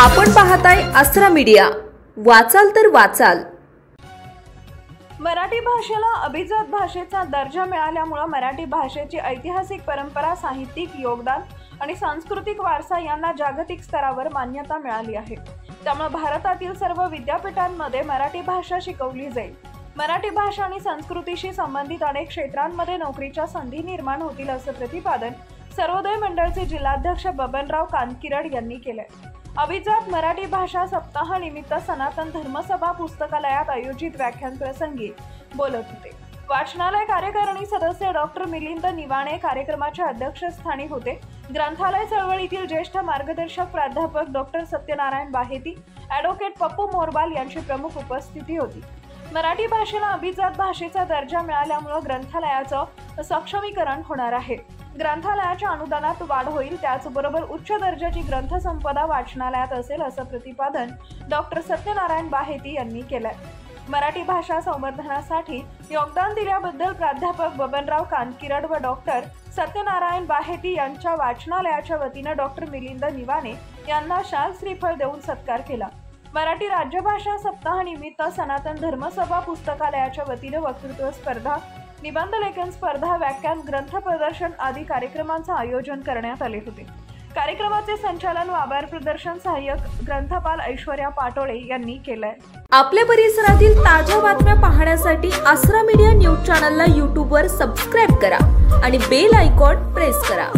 आपण पाहताय आसरा मीडिया, वाचाल तर वाचाल। मराठी भाषेला अभिजात भाषेचा दर्जा मिळाल्यामुळे मराठी भाषेची ऐतिहासिक परंपरा, साहित्यिक योगदान आणि सांस्कृतिक वारसा यांना जागतिक स्तरावर मान्यता मिळाली आहे। त्यामुळे भारतातील सर्व विद्यापीठांमध्ये मराठी भाषा शिकवली जाईल। मराठी भाषा आणि संस्कृतीशी संबंधित अनेक क्षेत्रांमध्ये नोकरीच्या संधी निर्माण होतील असं प्रतिपादन सर्वोदय मंडळचे जिल्हाध्यक्ष बबनराव कानकिरड यांनी केले। अभिजात मराठी भाषा सप्ताह निमित्त सनातन धर्मसभा पुस्तकालयात आयोजित व्याख्यान प्रसंगी बोलत होते। वाचनालय कार्यकारिणी सदस्य डॉक्टर मिलिंद निवाणे कार्यक्रमाच्या अध्यक्षस्थानी होते। ग्रंथालय चळवळीतील ज्येष्ठ मार्गदर्शक प्राध्यापक डॉक्टर सत्यनारायण बाहेती, ॲडव्होकेट पप्पू मोरबाल यांची प्रमुख उपस्थिती होती। मराठी भाषेला अभिजात भाषेचा दर्जा मिळाल्यामुळे ग्रंथालयाचं सक्षमीकरण होणार आहे। ग्रंथालयाच्या अनुदानात वाढ होईल, त्याचबरोबर उच्च दर्जाची ग्रंथसंपदा वाचनालयात असेल असं प्रतिपादन डॉक्टर सत्यनारायण बाहेती यांनी केलंय। मराठी भाषा संवर्धनासाठी योगदान दिल्याबद्दल प्राध्यापक बबनराव कानकिरड व डॉक्टर सत्यनारायण बाहेती यांच्या वाचनालयाच्या वतीनं डॉक्टर मिलिंद निवाणे यांना शाल श्रीफळ देऊन सत्कार केला। मराठी राज्यभाषा सप्ताह निमित्त सनातन धर्मसभा पुस्तकालयाच्या वतीने वक्तृत्व स्पर्धा, निबंध लेखन स्पर्धा, व्याख्यान, ग्रंथ प्रदर्शन आदी कार्यक्रमांचं आयोजन करण्यात आले होते। कार्यक्रमाचे संचालन व आभार प्रदर्शन सहाय्यक ग्रंथपाल ऐश्वर्या पाटोळे यांनी केलंय। आपल्या परिसरातील ताज्या बातम्या पाहण्यासाठी आसरा मीडिया न्यूज चॅनलला YouTube वर सबस्क्राइब करा आणि बेल आयकॉन प्रेस करा।